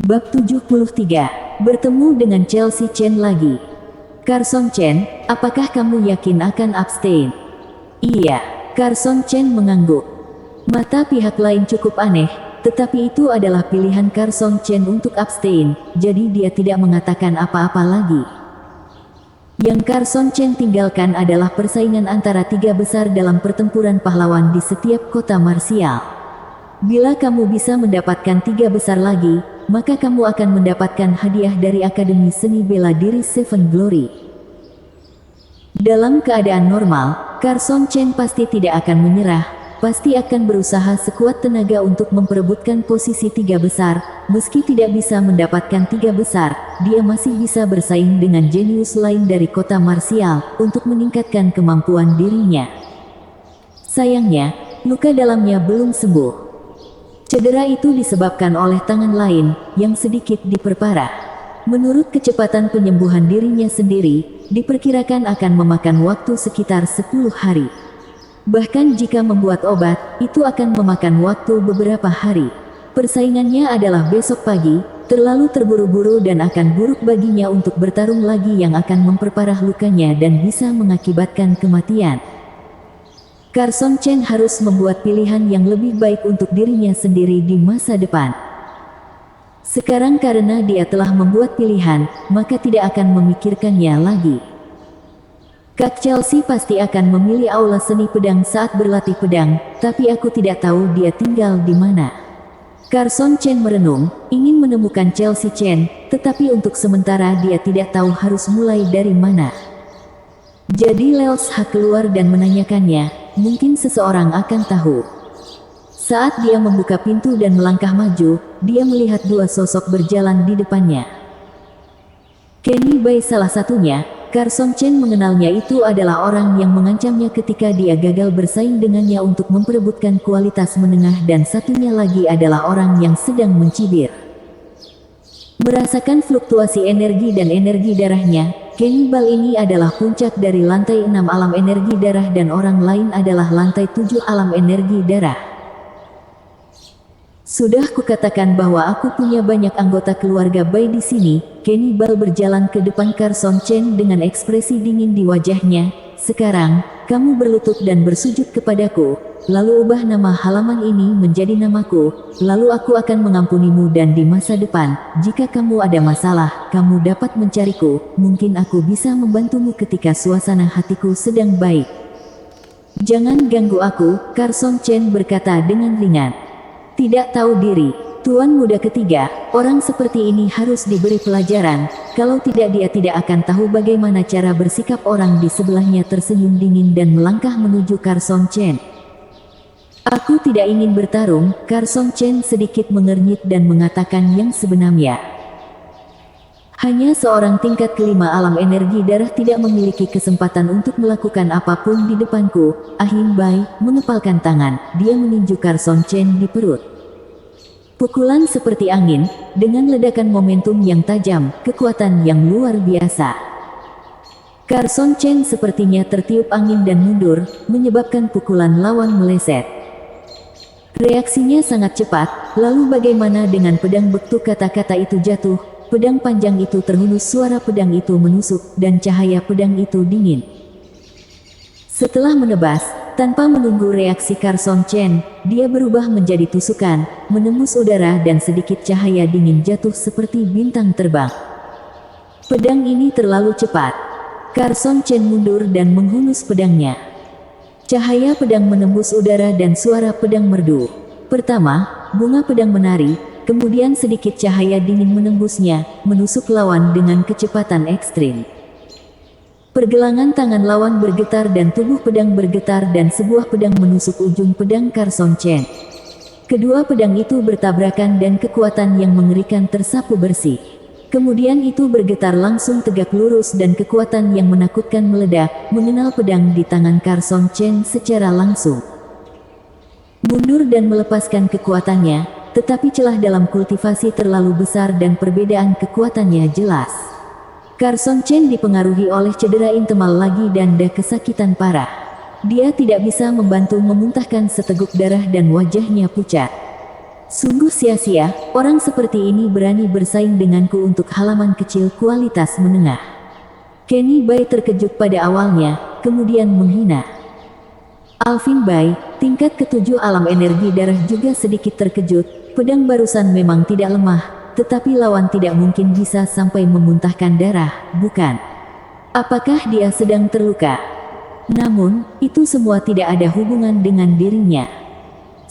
Bab 73. Bertemu dengan Chelsea Chen lagi. Carson Chen, apakah kamu yakin akan abstain? Iya, Carson Chen mengangguk. Mata pihak lain cukup aneh, tetapi itu adalah pilihan Carson Chen untuk abstain, jadi dia tidak mengatakan apa-apa lagi. Yang Carson Chen tinggalkan adalah persaingan antara tiga besar dalam pertempuran pahlawan di setiap kota marsial. Bila kamu bisa mendapatkan tiga besar lagi, maka kamu akan mendapatkan hadiah dari Akademi Seni Bela Diri Seven Glory. Dalam keadaan normal, Carson Chen pasti tidak akan menyerah, pasti akan berusaha sekuat tenaga untuk memperebutkan posisi tiga besar. Meski tidak bisa mendapatkan tiga besar, dia masih bisa bersaing dengan jenius lain dari kota marsial untuk meningkatkan kemampuan dirinya. Sayangnya, luka dalamnya belum sembuh. Cedera itu disebabkan oleh tangan lain, yang sedikit diperparah. Menurut kecepatan penyembuhan dirinya sendiri, diperkirakan akan memakan waktu sekitar 10 hari. Bahkan jika membuat obat, itu akan memakan waktu beberapa hari. Persaingannya adalah besok pagi, terlalu terburu-buru dan akan buruk baginya untuk bertarung lagi yang akan memperparah lukanya dan bisa mengakibatkan kematian. Carson Chen harus membuat pilihan yang lebih baik untuk dirinya sendiri di masa depan. Sekarang karena dia telah membuat pilihan, maka tidak akan memikirkannya lagi. Kak Chelsea pasti akan memilih aula seni pedang saat berlatih pedang, tapi aku tidak tahu dia tinggal di mana. Carson Chen merenung, ingin menemukan Chelsea Chen, tetapi untuk sementara dia tidak tahu harus mulai dari mana. Jadi Leos Ha keluar dan menanyakannya. Mungkin seseorang akan tahu. Saat dia membuka pintu dan melangkah maju, dia melihat dua sosok berjalan di depannya. Kenny Bai salah satunya. Carson Chen mengenalnya, itu adalah orang yang mengancamnya ketika dia gagal bersaing dengannya untuk memperebutkan kualitas menengah, dan satunya lagi adalah orang yang sedang mencibir. Merasakan fluktuasi energi dan energi darahnya, Kenny Bai ini adalah puncak dari lantai 6 alam energi darah dan orang lain adalah lantai 7 alam energi darah. Sudah kukatakan bahwa aku punya banyak anggota keluarga Bai di sini. Kenny Bai berjalan ke depan Carson Chen dengan ekspresi dingin di wajahnya. Sekarang, kamu berlutut dan bersujud kepadaku, lalu ubah nama halaman ini menjadi namaku, lalu aku akan mengampunimu dan di masa depan, jika kamu ada masalah, kamu dapat mencariku, mungkin aku bisa membantumu ketika suasana hatiku sedang baik. Jangan ganggu aku, Carson Chen berkata dengan ringan. Tidak tahu diri, tuan muda ketiga, orang seperti ini harus diberi pelajaran, kalau tidak dia tidak akan tahu bagaimana cara bersikap. Orang di sebelahnya tersenyum dingin dan melangkah menuju Carson Chen. Aku tidak ingin bertarung, Carson Chen sedikit mengernyit dan mengatakan yang sebenarnya. Hanya seorang tingkat kelima alam energi darah tidak memiliki kesempatan untuk melakukan apapun di depanku. Ahim Bai mengepalkan tangan, dia meninju Carson Chen di perut. Pukulan seperti angin, dengan ledakan momentum yang tajam, kekuatan yang luar biasa. Carson Chen sepertinya tertiup angin dan mundur, menyebabkan pukulan lawan meleset. Reaksinya sangat cepat, lalu bagaimana dengan pedang beku? Kata-kata itu jatuh, pedang panjang itu terhunus, suara pedang itu menusuk, dan cahaya pedang itu dingin. Setelah menebas, tanpa menunggu reaksi Carson Chen, dia berubah menjadi tusukan, menembus udara dan sedikit cahaya dingin jatuh seperti bintang terbang. Pedang ini terlalu cepat. Carson Chen mundur dan menghunus pedangnya. Cahaya pedang menembus udara dan suara pedang merdu. Pertama, bunga pedang menari, kemudian sedikit cahaya dingin menembusnya, menusuk lawan dengan kecepatan ekstrim. Pergelangan tangan lawan bergetar dan tubuh pedang bergetar dan sebuah pedang menusuk ujung pedang Carson Chen. Kedua pedang itu bertabrakan dan kekuatan yang mengerikan tersapu bersih. Kemudian itu bergetar langsung tegak lurus dan kekuatan yang menakutkan meledak, mengenal pedang di tangan Carson Chen secara langsung. Mundur dan melepaskan kekuatannya, tetapi celah dalam kultivasi terlalu besar dan perbedaan kekuatannya jelas. Carson Chen dipengaruhi oleh cedera internal lagi dan kesakitan parah. Dia tidak bisa membantu memuntahkan seteguk darah dan wajahnya pucat. Sungguh sia-sia, orang seperti ini berani bersaing denganku untuk halaman kecil kualitas menengah. Kenny Bai terkejut pada awalnya, kemudian menghina. Alvin Bai, tingkat ketujuh alam energi darah juga sedikit terkejut. Pedang barusan memang tidak lemah, tetapi lawan tidak mungkin bisa sampai memuntahkan darah, bukan? Apakah dia sedang terluka? Namun, itu semua tidak ada hubungan dengan dirinya.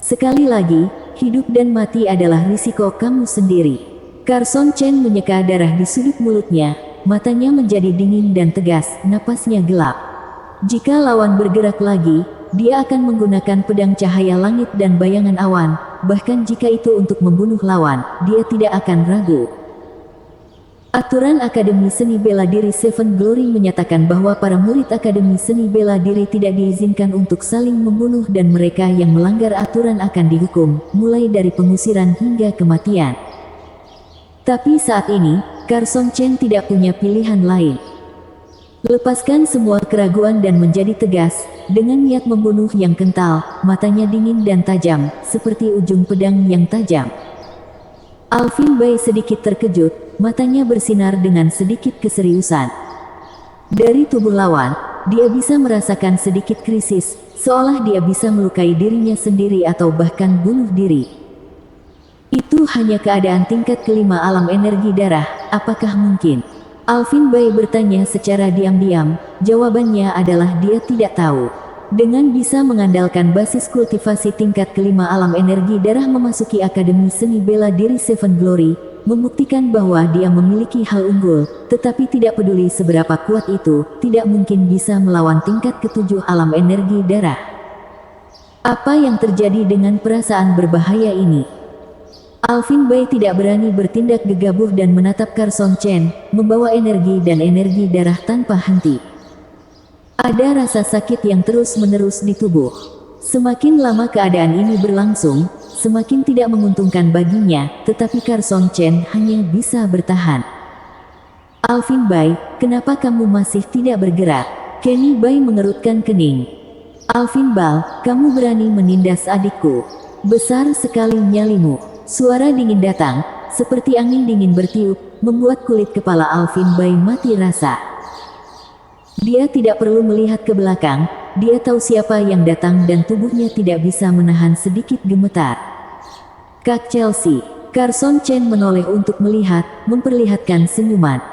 Sekali lagi, hidup dan mati adalah risiko kamu sendiri. Carson Chen menyeka darah di sudut mulutnya, matanya menjadi dingin dan tegas, napasnya gelap. Jika lawan bergerak lagi, dia akan menggunakan pedang cahaya langit dan bayangan awan, bahkan jika itu untuk membunuh lawan, dia tidak akan ragu. Aturan Akademi Seni Bela Diri Seven Glory menyatakan bahwa para murid Akademi Seni Bela Diri tidak diizinkan untuk saling membunuh dan mereka yang melanggar aturan akan dihukum, mulai dari pengusiran hingga kematian. Tapi saat ini, Carson Chen tidak punya pilihan lain. Lepaskan semua keraguan dan menjadi tegas, dengan niat membunuh yang kental, matanya dingin dan tajam, seperti ujung pedang yang tajam. Alvin Bai sedikit terkejut, matanya bersinar dengan sedikit keseriusan. Dari tubuh lawan, dia bisa merasakan sedikit krisis, seolah dia bisa melukai dirinya sendiri atau bahkan bunuh diri. Itu hanya keadaan tingkat kelima alam energi darah, apakah mungkin? Alvin Bai bertanya secara diam-diam, jawabannya adalah dia tidak tahu. Dengan bisa mengandalkan basis kultivasi tingkat kelima alam energi darah memasuki Akademi Seni Bela Diri Seven Glory, membuktikan bahwa dia memiliki hal unggul, tetapi tidak peduli seberapa kuat itu, tidak mungkin bisa melawan tingkat ketujuh alam energi darah. Apa yang terjadi dengan perasaan berbahaya ini? Alvin Bai tidak berani bertindak gegabah dan menatap Carson Chen, membawa energi dan energi darah tanpa henti. Ada rasa sakit yang terus-menerus di tubuh. Semakin lama keadaan ini berlangsung, semakin tidak menguntungkan baginya, tetapi Carson Chen hanya bisa bertahan. Alvin Bai, kenapa kamu masih tidak bergerak? Kenny Bai mengerutkan kening. Alvin Bai, kamu berani menindas adikku. Besar sekali nyalimu. Suara dingin datang, seperti angin dingin bertiup, membuat kulit kepala Alvin Bai mati rasa. Dia tidak perlu melihat ke belakang, dia tahu siapa yang datang dan tubuhnya tidak bisa menahan sedikit gemetar. Kak Chelsea, Carson Chen menoleh untuk melihat, memperlihatkan senyuman.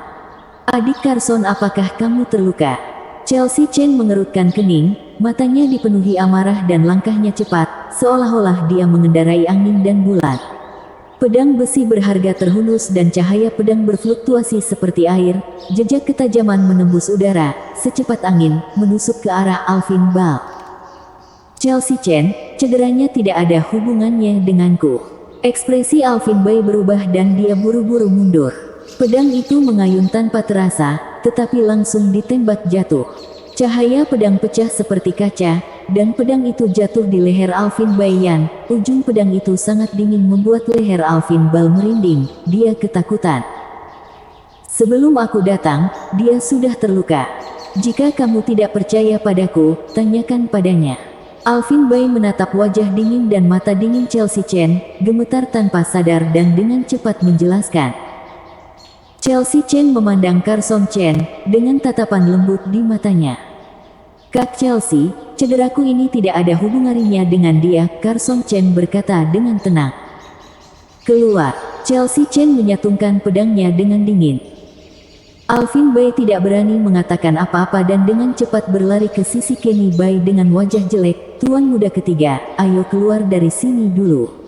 Adik Carson, apakah kamu terluka? Chelsea Chen mengerutkan kening, matanya dipenuhi amarah dan langkahnya cepat, seolah-olah dia mengendarai angin dan bulan. Pedang besi berharga terhunus dan cahaya pedang berfluktuasi seperti air, jejak ketajaman menembus udara, secepat angin, menusuk ke arah Alvin Bai. Chelsea Chen, cederanya tidak ada hubungannya denganku. Ekspresi Alvin Bai berubah dan dia buru-buru mundur. Pedang itu mengayun tanpa terasa, tetapi langsung ditembak jatuh. Cahaya pedang pecah seperti kaca, dan pedang itu jatuh di leher Alvin Bai Yan. Ujung pedang itu sangat dingin membuat leher Alvin Bai merinding, dia ketakutan. Sebelum aku datang, dia sudah terluka. Jika kamu tidak percaya padaku, tanyakan padanya. Alvin Bai menatap wajah dingin dan mata dingin Chelsea Chen, gemetar tanpa sadar dan dengan cepat menjelaskan. Chelsea Chen memandang Carson Chen, dengan tatapan lembut di matanya. Kak Chelsea, cederaku ini tidak ada hubungannya dengan dia, Carson Chen berkata dengan tenang. Keluar, Chelsea Chen menyatungkan pedangnya dengan dingin. Alvin Bai tidak berani mengatakan apa-apa dan dengan cepat berlari ke sisi Kenny Bai dengan wajah jelek, tuan muda ketiga, ayo keluar dari sini dulu.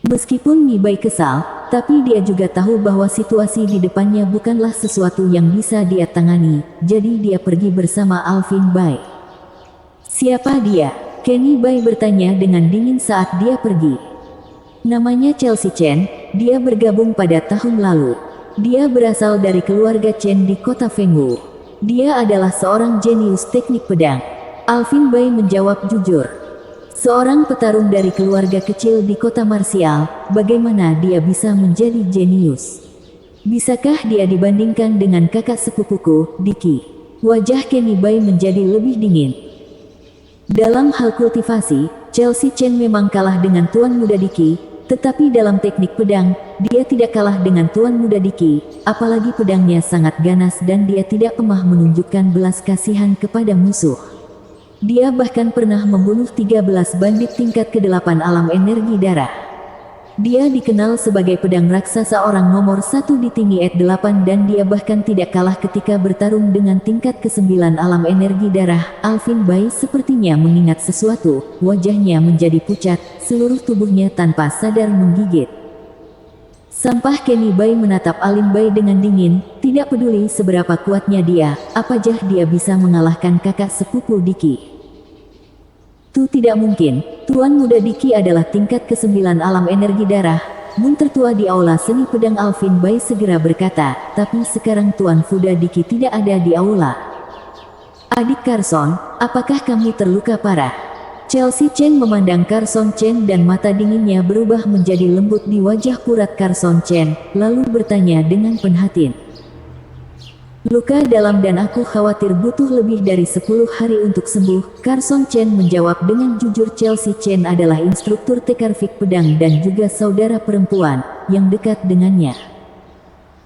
Meskipun Mi Bai kesal, tapi dia juga tahu bahwa situasi di depannya bukanlah sesuatu yang bisa dia tangani, jadi dia pergi bersama Alvin Bai. Siapa dia? Kenny Bai bertanya dengan dingin saat dia pergi. Namanya Chelsea Chen, dia bergabung pada tahun lalu. Dia berasal dari keluarga Chen di kota Fengwu. Dia adalah seorang jenius teknik pedang. Alvin Bai menjawab jujur. Seorang petarung dari keluarga kecil di kota marsial, bagaimana dia bisa menjadi jenius? Bisakah dia dibandingkan dengan kakak sepupuku, Dicky? Wajah Kenny Bai menjadi lebih dingin. Dalam hal kultivasi, Chelsea Chen memang kalah dengan tuan muda Dicky, Tetapi dalam teknik pedang, dia tidak kalah dengan Tuan Muda Diki, apalagi pedangnya sangat ganas dan dia tidak pernah menunjukkan belas kasihan kepada musuh. Dia bahkan pernah membunuh 13 bandit tingkat ke-8 alam energi darah. Dia dikenal sebagai pedang raksasa orang nomor 1 di tinggi E8 dan dia bahkan tidak kalah ketika bertarung dengan tingkat ke-9 alam energi darah. Alvin Bai sepertinya mengingat sesuatu, wajahnya menjadi pucat, seluruh tubuhnya tanpa sadar menggigit. Sampah Kenny Bai menatap Alin Bai dengan dingin, tidak peduli seberapa kuatnya dia, apakah dia bisa mengalahkan kakak sepupu Diki. Itu tidak mungkin, Tuan Muda Diki adalah tingkat ke-9 alam energi darah. Mun tertua di aula seni pedang Alvin Bai segera berkata, tapi sekarang Tuan Muda Diki tidak ada di aula. Adik Carson, apakah kamu terluka parah? Chelsea Chen memandang Carson Chen dan mata dinginnya berubah menjadi lembut di wajah purat Carson Chen, lalu bertanya dengan penhatin. Luka dalam dan aku khawatir butuh lebih dari 10 hari untuk sembuh. Carson Chen menjawab dengan jujur. Chelsea Chen adalah instruktur tekarfik pedang dan juga saudara perempuan yang dekat dengannya.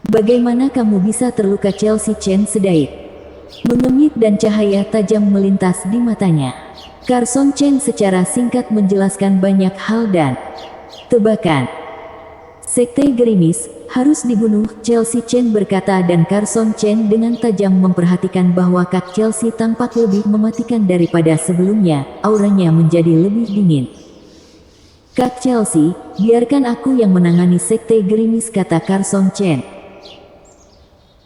Bagaimana kamu bisa terluka? Chelsea Chen sedait mengemit dan cahaya tajam melintas di matanya. Carson Chen secara singkat menjelaskan banyak hal dan tebakan. Sekte Gerimis harus dibunuh, Chelsea Chen berkata dan Carson Chen dengan tajam memperhatikan bahwa Kak Chelsea tampak lebih mematikan daripada sebelumnya, auranya menjadi lebih dingin. Kak Chelsea, biarkan aku yang menangani Sekte Gerimis, kata Carson Chen.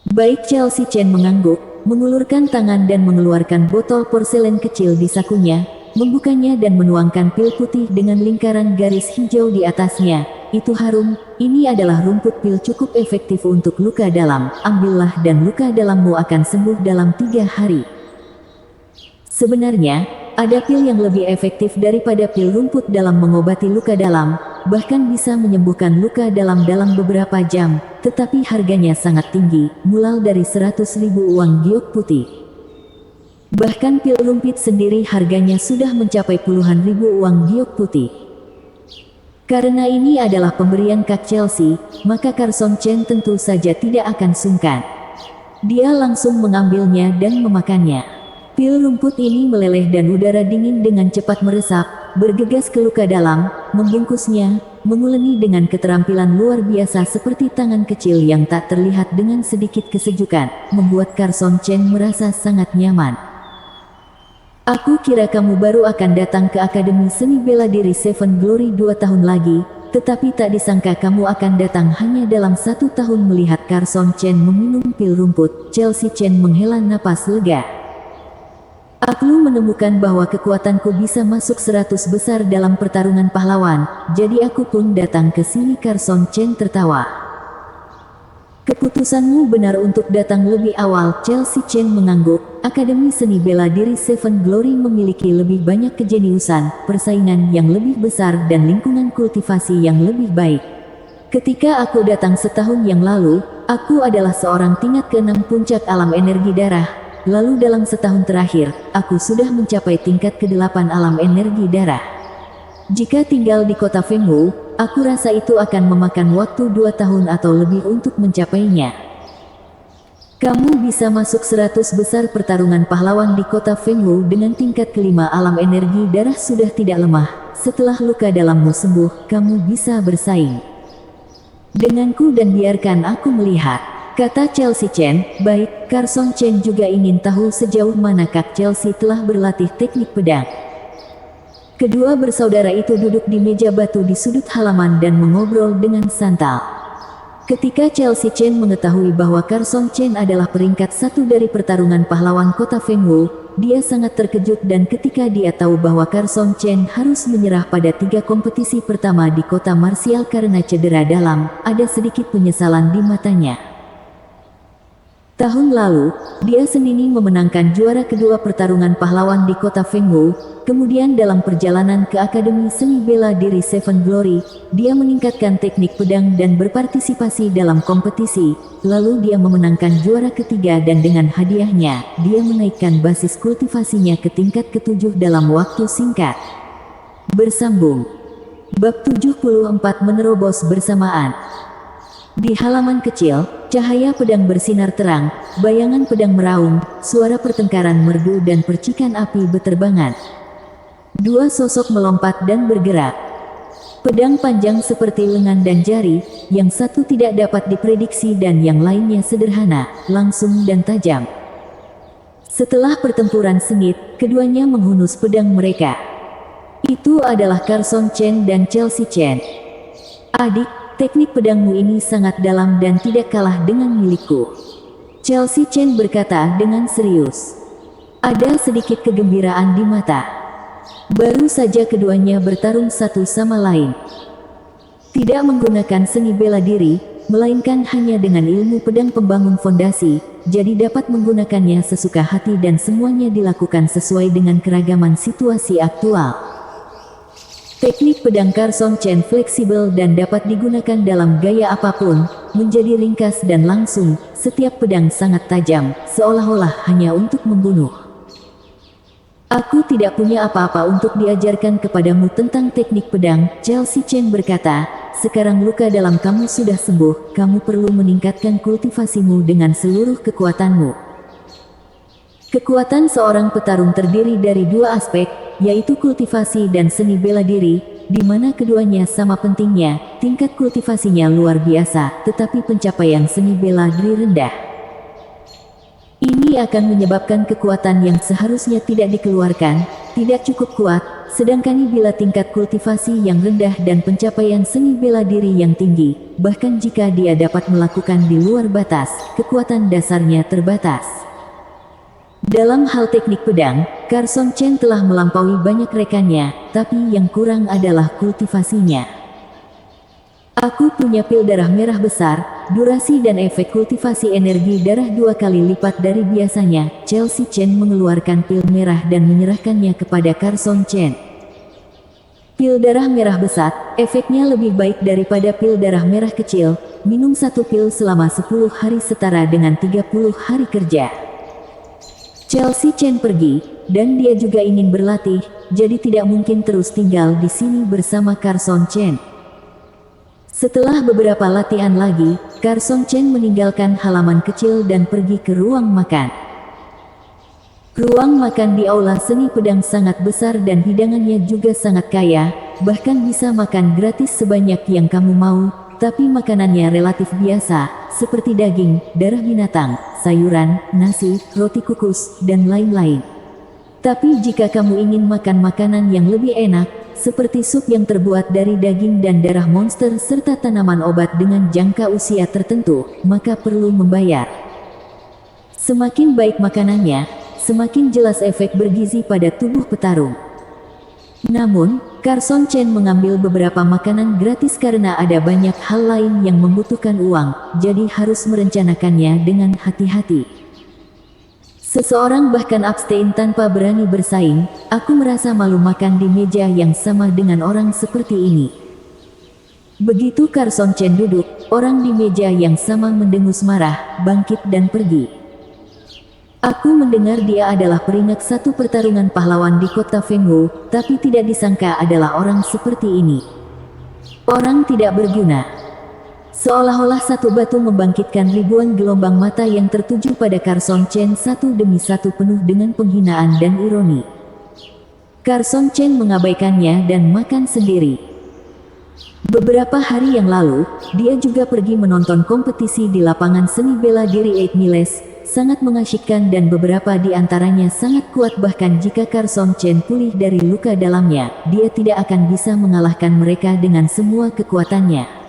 Baik. Chelsea Chen mengangguk, mengulurkan tangan dan mengeluarkan botol porselen kecil di sakunya, membukanya dan menuangkan pil putih dengan lingkaran garis hijau di atasnya. Itu harum, ini adalah rumput pil cukup efektif untuk luka dalam, ambillah dan luka dalammu akan sembuh dalam 3 hari. Sebenarnya, ada pil yang lebih efektif daripada pil rumput dalam mengobati luka dalam, bahkan bisa menyembuhkan luka dalam beberapa jam, tetapi harganya sangat tinggi, mulai dari 100.000 uang giok putih. Bahkan pil rumput sendiri harganya sudah mencapai puluhan ribu uang giok putih. Karena ini adalah pemberian Kak Chelsea, maka Carson Chen tentu saja tidak akan sungkan. Dia langsung mengambilnya dan memakannya. Pil rumput ini meleleh dan udara dingin dengan cepat meresap, bergegas ke luka dalam, membungkusnya, menguleni dengan keterampilan luar biasa seperti tangan kecil yang tak terlihat dengan sedikit kesejukan, membuat Carson Chen merasa sangat nyaman. Aku kira kamu baru akan datang ke Akademi Seni Bela Diri Seven Glory 2 tahun lagi, tetapi tak disangka kamu akan datang hanya dalam 1 tahun. Melihat Carson Chen meminum pil rumput, Chelsea Chen menghela napas lega. Aku menemukan bahwa kekuatanku bisa masuk 100 besar dalam pertarungan pahlawan, jadi aku pun datang ke sini. Carson Chen tertawa. Keputusanmu benar untuk datang lebih awal. Chelsea Chen mengangguk. Akademi Seni Bela Diri Seven Glory memiliki lebih banyak kejeniusan, persaingan yang lebih besar dan lingkungan kultivasi yang lebih baik. Ketika aku datang setahun yang lalu, aku adalah seorang tingkat ke-6 puncak alam energi darah. Lalu dalam setahun terakhir, aku sudah mencapai tingkat ke-8 alam energi darah. Jika tinggal di kota Fenghu, aku rasa itu akan memakan waktu 2 tahun atau lebih untuk mencapainya. Kamu bisa masuk 100 besar pertarungan pahlawan di kota Fenghu dengan tingkat ke-5 alam energi darah sudah tidak lemah. Setelah luka dalammu sembuh, kamu bisa bersaing denganku dan biarkan aku melihat, kata Chelsea Chen. Baik. Carson Chen juga ingin tahu sejauh mana Kak Chelsea telah berlatih teknik pedang. Kedua bersaudara itu duduk di meja batu di sudut halaman dan mengobrol dengan santai. Ketika Chelsea Chen mengetahui bahwa Carson Chen adalah peringkat 1 dari pertarungan pahlawan kota Fenghu, dia sangat terkejut dan ketika dia tahu bahwa Carson Chen harus menyerah pada 3 kompetisi pertama di kota marsial karena cedera dalam, ada sedikit penyesalan di matanya. Tahun lalu, dia sendiri memenangkan juara kedua pertarungan pahlawan di kota Fenghu. Kemudian dalam perjalanan ke Akademi Seni Bela Diri Seven Glory, dia meningkatkan teknik pedang dan berpartisipasi dalam kompetisi. Lalu dia memenangkan juara ketiga dan dengan hadiahnya, dia menaikkan basis kultivasinya ke tingkat ke-7 dalam waktu singkat. Bersambung. Bab 74 menerobos bersamaan. Di halaman kecil, cahaya pedang bersinar terang, bayangan pedang meraung, suara pertengkaran merdu dan percikan api beterbangan. Dua sosok melompat dan bergerak. Pedang panjang seperti lengan dan jari, yang satu tidak dapat diprediksi dan yang lainnya sederhana, langsung dan tajam. Setelah pertempuran sengit, keduanya menghunus pedang mereka. Itu adalah Carson Chen dan Chelsea Chen. Adik, teknik pedangmu ini sangat dalam dan tidak kalah dengan milikku. Chelsea Chen berkata dengan serius. Ada sedikit kegembiraan di mata. Baru saja keduanya bertarung satu sama lain. Tidak menggunakan seni bela diri, melainkan hanya dengan ilmu pedang pembangun fondasi, jadi dapat menggunakannya sesuka hati dan semuanya dilakukan sesuai dengan keragaman situasi aktual. Teknik pedang Carson Chen fleksibel dan dapat digunakan dalam gaya apapun, menjadi ringkas dan langsung, setiap pedang sangat tajam, seolah-olah hanya untuk membunuh. Aku tidak punya apa-apa untuk diajarkan kepadamu tentang teknik pedang, Chelsea Chen berkata, sekarang luka dalam kamu sudah sembuh, kamu perlu meningkatkan kultivasimu dengan seluruh kekuatanmu. Kekuatan seorang petarung terdiri dari dua aspek, yaitu kultivasi dan seni bela diri, di mana keduanya sama pentingnya. Tingkat kultivasinya luar biasa, tetapi pencapaian seni bela diri rendah. Ini akan menyebabkan kekuatan yang seharusnya tidak dikeluarkan, tidak cukup kuat, sedangkan bila tingkat kultivasi yang rendah dan pencapaian seni bela diri yang tinggi, bahkan jika dia dapat melakukan di luar batas, kekuatan dasarnya terbatas. Dalam hal teknik pedang, Carson Chen telah melampaui banyak rekannya, tapi yang kurang adalah kultivasinya. Aku punya pil darah merah besar, durasi dan efek kultivasi energi darah 2 kali lipat dari biasanya. Chelsea Chen mengeluarkan pil merah dan menyerahkannya kepada Carson Chen. Pil darah merah besar, efeknya lebih baik daripada pil darah merah kecil. Minum satu pil selama 10 hari setara dengan 30 hari kerja. Chelsea Chen pergi, dan dia juga ingin berlatih, jadi tidak mungkin terus tinggal di sini bersama Carson Chen. Setelah beberapa latihan lagi, Carson Chen meninggalkan halaman kecil dan pergi ke ruang makan. Ruang makan di aula seni pedang sangat besar dan hidangannya juga sangat kaya, bahkan bisa makan gratis sebanyak yang kamu mau, tapi makanannya relatif biasa, seperti daging, darah binatang, sayuran, nasi, roti kukus, dan lain-lain. Tapi jika kamu ingin makan makanan yang lebih enak, seperti sup yang terbuat dari daging dan darah monster serta tanaman obat dengan jangka usia tertentu, maka perlu membayar. Semakin baik makanannya, semakin jelas efek bergizi pada tubuh petarung. Namun, Carson Chen mengambil beberapa makanan gratis karena ada banyak hal lain yang membutuhkan uang, jadi harus merencanakannya dengan hati-hati. Seseorang bahkan abstain tanpa berani bersaing. Aku merasa malu makan di meja yang sama dengan orang seperti ini. Begitu Carson Chen duduk, orang di meja yang sama mendengus marah, bangkit dan pergi. Aku mendengar dia adalah peringat satu pertarungan pahlawan di kota Fenghu, tapi tidak disangka adalah orang seperti ini. Orang tidak berguna. Seolah-olah satu batu membangkitkan ribuan gelombang mata yang tertuju pada Carson Chen satu demi satu penuh dengan penghinaan dan ironi. Carson Chen mengabaikannya dan makan sendiri. Beberapa hari yang lalu, dia juga pergi menonton kompetisi di lapangan seni bela diri 8 Miles, sangat mengasyikkan dan beberapa di antaranya sangat kuat, bahkan jika Carson Chen pulih dari luka dalamnya, dia tidak akan bisa mengalahkan mereka dengan semua kekuatannya.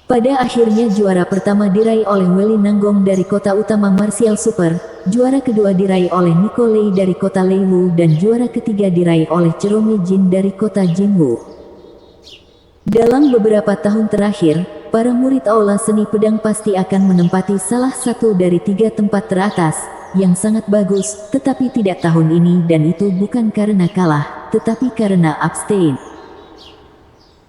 Pada akhirnya juara pertama diraih oleh Weli Nanggong dari kota utama Martial Super, juara kedua diraih oleh Nico Lei dari kota Leiwu dan juara ketiga diraih oleh Jerome Jin dari kota Jinwu. Dalam beberapa tahun terakhir, para murid aula seni pedang pasti akan menempati salah satu dari 3 tempat teratas, yang sangat bagus, tetapi tidak tahun ini, dan itu bukan karena kalah, tetapi karena abstain.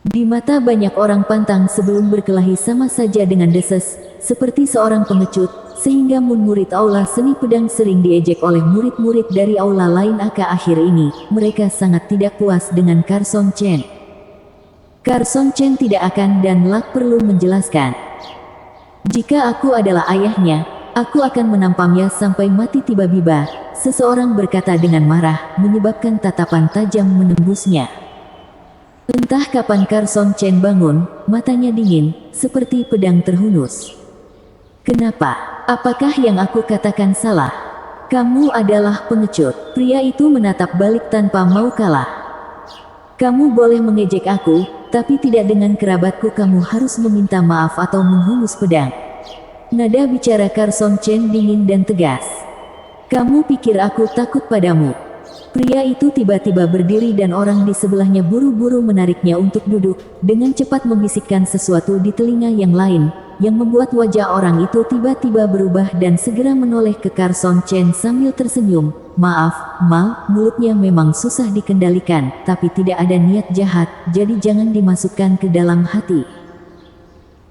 Di mata banyak orang pantang sebelum berkelahi sama saja dengan deses, seperti seorang pengecut, sehingga murid aula seni pedang sering diejek oleh murid-murid dari aula lain. Akhir ini, mereka sangat tidak puas dengan Carson Chen. Carson Chen tidak akan dan Lak perlu menjelaskan. Jika aku adalah ayahnya, aku akan menampamnya sampai mati. Tiba-tiba, seseorang berkata dengan marah, menyebabkan tatapan tajam menembusnya. Entah kapan Carson Chen bangun, matanya dingin, seperti pedang terhunus. Kenapa? Apakah yang aku katakan salah? Kamu adalah pengecut. Pria itu menatap balik tanpa mau kalah. Kamu boleh mengejek aku, tapi tidak dengan kerabatku. Kamu harus meminta maaf atau menghunus pedang. Nada bicara Carson Chen dingin dan tegas. Kamu pikir aku takut padamu? Pria itu tiba-tiba berdiri dan orang di sebelahnya buru-buru menariknya untuk duduk, dengan cepat membisikkan sesuatu di telinga yang lain, yang membuat wajah orang itu tiba-tiba berubah dan segera menoleh ke Carson Chen sambil tersenyum. Maaf, Mal, mulutnya memang susah dikendalikan, tapi tidak ada niat jahat, jadi jangan dimasukkan ke dalam hati.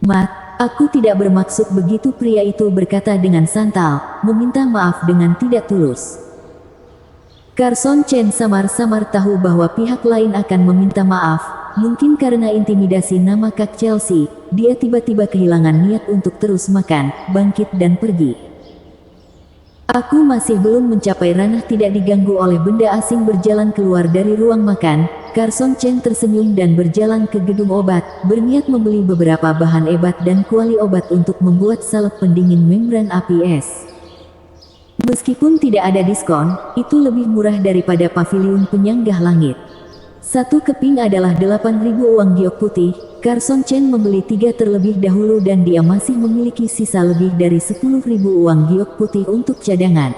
Mat, aku tidak bermaksud begitu. Pria itu berkata dengan santai, meminta maaf dengan tidak tulus. Carson Chen samar-samar tahu bahwa pihak lain akan meminta maaf, mungkin karena intimidasi nama Kak Chelsea. Dia tiba-tiba kehilangan niat untuk terus makan, bangkit dan pergi. Aku masih belum mencapai ranah tidak diganggu oleh benda asing. Berjalan keluar dari ruang makan, Carson Chen tersenyum dan berjalan ke gedung obat, berniat membeli beberapa bahan obat dan kuali obat untuk membuat salep pendingin membran APS. Meskipun tidak ada diskon, itu lebih murah daripada paviliun penyanggah langit. Satu keping adalah 8.000 uang giok putih. Carson Chen membeli 3 terlebih dahulu dan dia masih memiliki sisa lebih dari 10.000 uang giok putih untuk cadangan.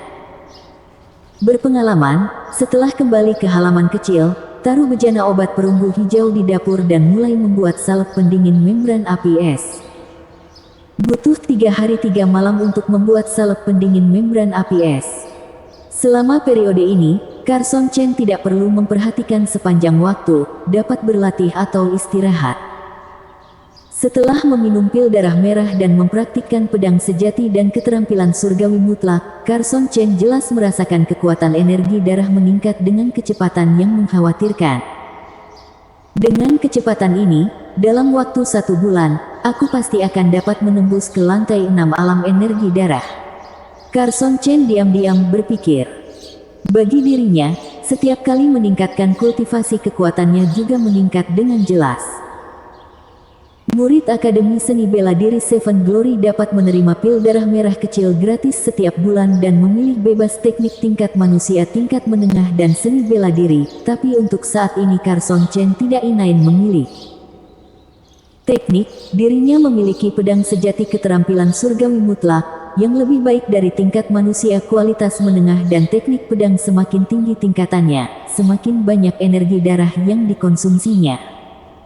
Berpengalaman, setelah kembali ke halaman kecil, taruh bejana obat perunggu hijau di dapur dan mulai membuat salep pendingin membran APS. Butuh 3 hari 3 malam untuk membuat salep pendingin membran APS. Selama periode ini, Carson Chen tidak perlu memperhatikan sepanjang waktu, dapat berlatih atau istirahat. Setelah meminum pil darah merah dan mempraktikkan pedang sejati dan keterampilan surgawi mutlak, Carson Chen jelas merasakan kekuatan energi darah meningkat dengan kecepatan yang mengkhawatirkan. Dengan kecepatan ini, dalam waktu 1 bulan, aku pasti akan dapat menembus ke lantai 6 alam energi darah. Carson Chen diam-diam berpikir. Bagi dirinya, setiap kali meningkatkan kultivasi kekuatannya juga meningkat dengan jelas. Murid Akademi Seni Bela Diri Seven Glory dapat menerima pil darah merah kecil gratis setiap bulan dan memilih bebas teknik tingkat manusia, tingkat menengah dan seni bela diri, tapi untuk saat ini Carson Chen tidak ingin memilih teknik. Dirinya memiliki pedang sejati keterampilan surgawi mutlak, yang lebih baik dari tingkat manusia kualitas menengah, dan teknik pedang semakin tinggi tingkatannya, semakin banyak energi darah yang dikonsumsinya.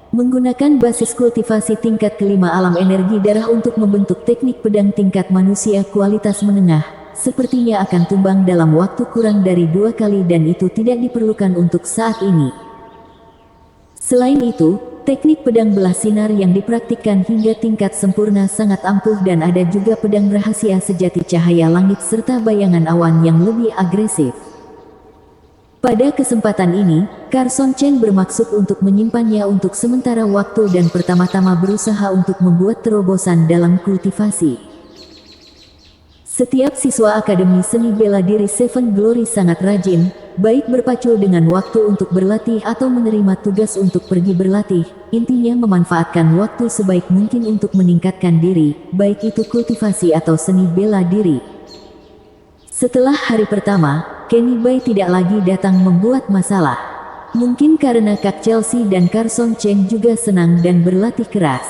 Menggunakan basis kultivasi tingkat kelima alam energi darah untuk membentuk teknik pedang tingkat manusia kualitas menengah, sepertinya akan tumbang dalam waktu kurang dari 2 kali dan itu tidak diperlukan untuk saat ini. Selain itu, teknik pedang belah sinar yang dipraktikkan hingga tingkat sempurna sangat ampuh dan ada juga pedang rahasia sejati cahaya langit serta bayangan awan yang lebih agresif. Pada kesempatan ini, Carson Chen bermaksud untuk menyimpannya untuk sementara waktu dan pertama-tama berusaha untuk membuat terobosan dalam kultivasi. Setiap siswa Akademi Seni Bela Diri Seven Glory sangat rajin, baik berpacu dengan waktu untuk berlatih atau menerima tugas untuk pergi berlatih, intinya memanfaatkan waktu sebaik mungkin untuk meningkatkan diri, baik itu kultivasi atau seni bela diri. Setelah hari pertama, Kenny Bai tidak lagi datang membuat masalah. Mungkin karena Kak Chelsea dan Carson Chen juga senang dan berlatih keras.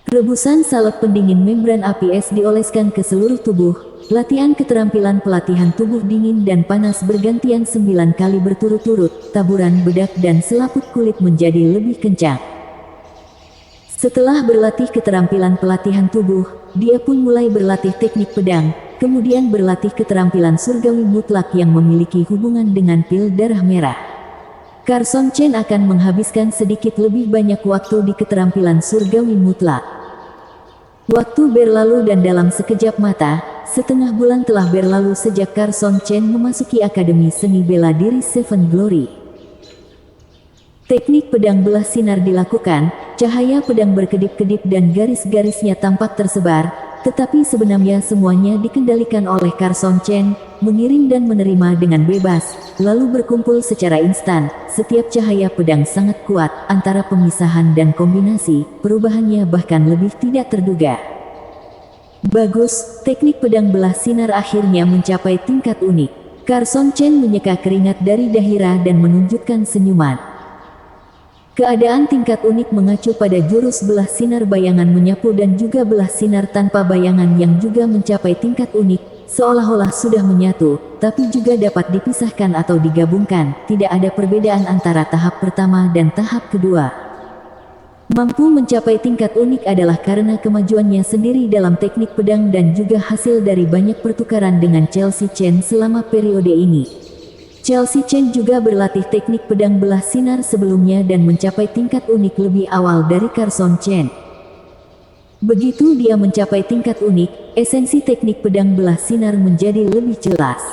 Rebusan salep pendingin membran APS dioleskan ke seluruh tubuh. Latihan keterampilan pelatihan tubuh dingin dan panas bergantian 9 kali berturut-turut. Taburan bedak dan selaput kulit menjadi lebih kencang. Setelah berlatih keterampilan pelatihan tubuh, dia pun mulai berlatih teknik pedang. Kemudian berlatih keterampilan surgawi mutlak yang memiliki hubungan dengan pil darah merah. Carson Chen akan menghabiskan sedikit lebih banyak waktu di keterampilan surgawi mutlak. Waktu berlalu dan dalam sekejap mata, setengah bulan telah berlalu sejak Carson Chen memasuki Akademi Seni Bela Diri Seven Glory. Teknik pedang belah sinar dilakukan, cahaya pedang berkedip-kedip dan garis-garisnya tampak tersebar, tetapi sebenarnya semuanya dikendalikan oleh Carson Chen, mengirim dan menerima dengan bebas, lalu berkumpul secara instan. Setiap cahaya pedang sangat kuat, antara pemisahan dan kombinasi, perubahannya bahkan lebih tidak terduga. Bagus, teknik pedang belah sinar akhirnya mencapai tingkat unik. Carson Chen menyeka keringat dari dahinya dan menunjukkan senyuman. Keadaan tingkat unik mengacu pada jurus belah sinar bayangan menyapu dan juga belah sinar tanpa bayangan yang juga mencapai tingkat unik, seolah-olah sudah menyatu, tapi juga dapat dipisahkan atau digabungkan. Tidak ada perbedaan antara tahap pertama dan tahap kedua. Mampu mencapai tingkat unik adalah karena kemajuannya sendiri dalam teknik pedang dan juga hasil dari banyak pertukaran dengan Chelsea Chen selama periode ini. Chelsea Chen juga berlatih teknik pedang belah sinar sebelumnya dan mencapai tingkat unik lebih awal dari Carson Chen. Begitu dia mencapai tingkat unik, esensi teknik pedang belah sinar menjadi lebih jelas.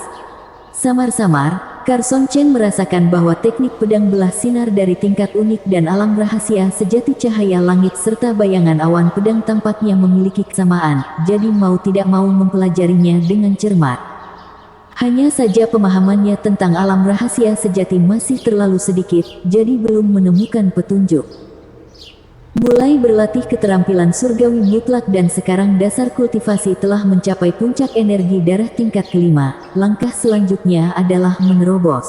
Samar-samar, Carson Chen merasakan bahwa teknik pedang belah sinar dari tingkat unik dan alam rahasia sejati cahaya langit serta bayangan awan pedang tampaknya memiliki kesamaan, jadi mau tidak mau mempelajarinya dengan cermat. Hanya saja pemahamannya tentang alam rahasia sejati masih terlalu sedikit, jadi belum menemukan petunjuk. Mulai berlatih keterampilan surgawi mutlak dan sekarang dasar kultivasi telah mencapai puncak energi darah tingkat kelima. Langkah selanjutnya adalah menerobos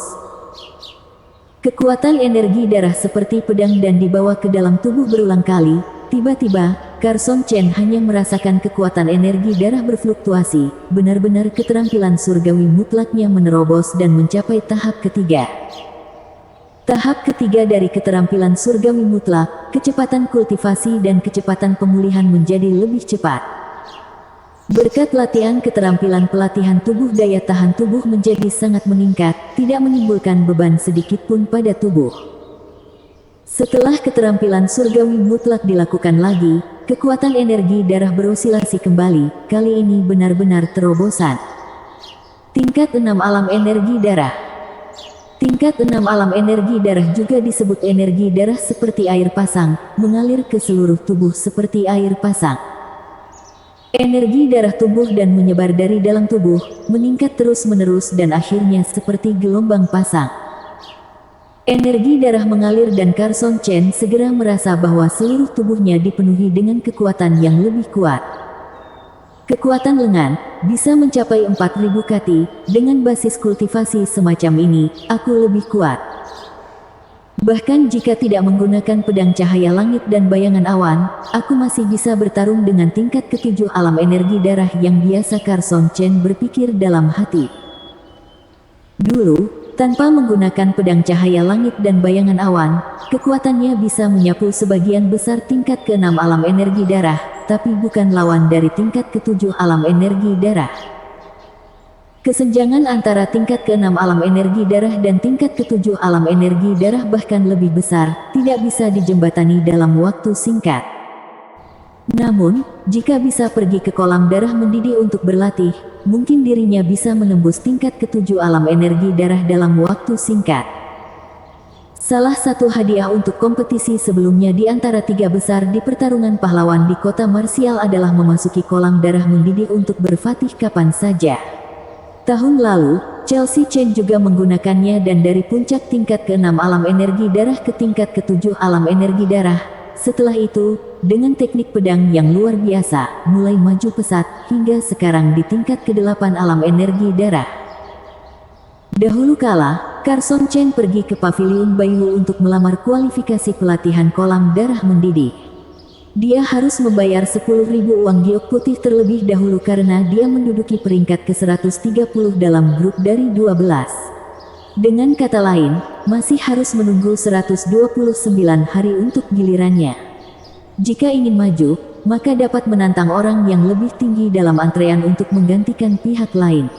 kekuatan energi darah seperti pedang dan dibawa ke dalam tubuh berulang kali. Tiba-tiba, Carson Chen hanya merasakan kekuatan energi darah berfluktuasi, benar-benar keterampilan surgawi mutlaknya menerobos dan mencapai tahap ketiga. Tahap ketiga dari keterampilan surgawi mutlak, kecepatan kultivasi dan kecepatan pemulihan menjadi lebih cepat. Berkat latihan keterampilan pelatihan tubuh, daya tahan tubuh menjadi sangat meningkat, tidak menimbulkan beban sedikit pun pada tubuh. Setelah keterampilan surgawi mutlak dilakukan lagi, kekuatan energi darah berosilasi kembali, kali ini benar-benar terobosan. Tingkat 6 alam energi darah. Tingkat 6 alam energi darah juga disebut energi darah seperti air pasang, mengalir ke seluruh tubuh seperti air pasang. Energi darah tubuh dan menyebar dari dalam tubuh, meningkat terus-menerus dan akhirnya seperti gelombang pasang. Energi darah mengalir dan Carson Chen segera merasa bahwa seluruh tubuhnya dipenuhi dengan kekuatan yang lebih kuat. Kekuatan lengan bisa mencapai 4000 kati, dengan basis kultivasi semacam ini, aku lebih kuat. Bahkan jika tidak menggunakan pedang cahaya langit dan bayangan awan, aku masih bisa bertarung dengan tingkat ketujuh alam energi darah yang biasa. Carson Chen berpikir dalam hati. Dulu, tanpa menggunakan pedang cahaya langit dan bayangan awan, kekuatannya bisa menyapu sebagian besar tingkat ke-6 alam energi darah, tapi bukan lawan dari tingkat ke-7 alam energi darah. Kesenjangan antara tingkat ke-6 alam energi darah dan tingkat ke-7 alam energi darah bahkan lebih besar, tidak bisa dijembatani dalam waktu singkat. Namun, jika bisa pergi ke kolam darah mendidih untuk berlatih, mungkin dirinya bisa menembus tingkat ke-7 alam energi darah dalam waktu singkat. Salah satu hadiah untuk kompetisi sebelumnya di antara 3 besar di pertarungan pahlawan di kota marsial adalah memasuki kolam darah mendidih untuk berfatih kapan saja. Tahun lalu, Chelsea Chen juga menggunakannya dan dari puncak tingkat ke-6 alam energi darah ke tingkat ke-7 alam energi darah. Setelah itu, dengan teknik pedang yang luar biasa, mulai maju pesat, hingga sekarang di tingkat ke-8 alam energi darah. Dahulu kala, Carson Chen pergi ke Paviliun Baihu untuk melamar kualifikasi pelatihan kolam darah mendidih. Dia harus membayar 10.000 uang giok putih terlebih dahulu karena dia menduduki peringkat ke-130 dalam grup dari 12. Dengan kata lain, masih harus menunggu 129 hari untuk gilirannya. Jika ingin maju, maka dapat menantang orang yang lebih tinggi dalam antrean untuk menggantikan pihak lain.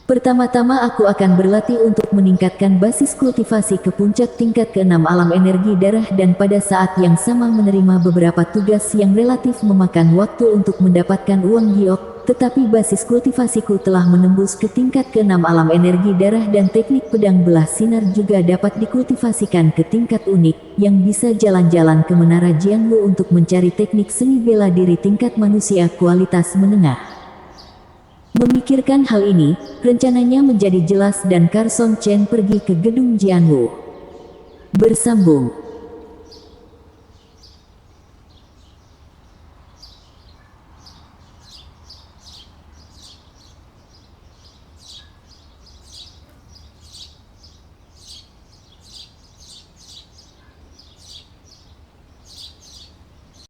Pertama-tama aku akan berlatih untuk meningkatkan basis kultivasi ke puncak tingkat ke-6 alam energi darah dan pada saat yang sama menerima beberapa tugas yang relatif memakan waktu untuk mendapatkan uang giok. tetapi basis kultivasiku telah menembus ke tingkat ke-6 alam energi darah dan teknik pedang belah sinar juga dapat dikultivasikan ke tingkat unik, yang bisa jalan-jalan ke Menara Jiangwu untuk mencari teknik seni bela diri tingkat manusia kualitas menengah. Memikirkan hal ini, rencananya menjadi jelas dan Carson Chen pergi ke gedung Jiangwu. Bersambung.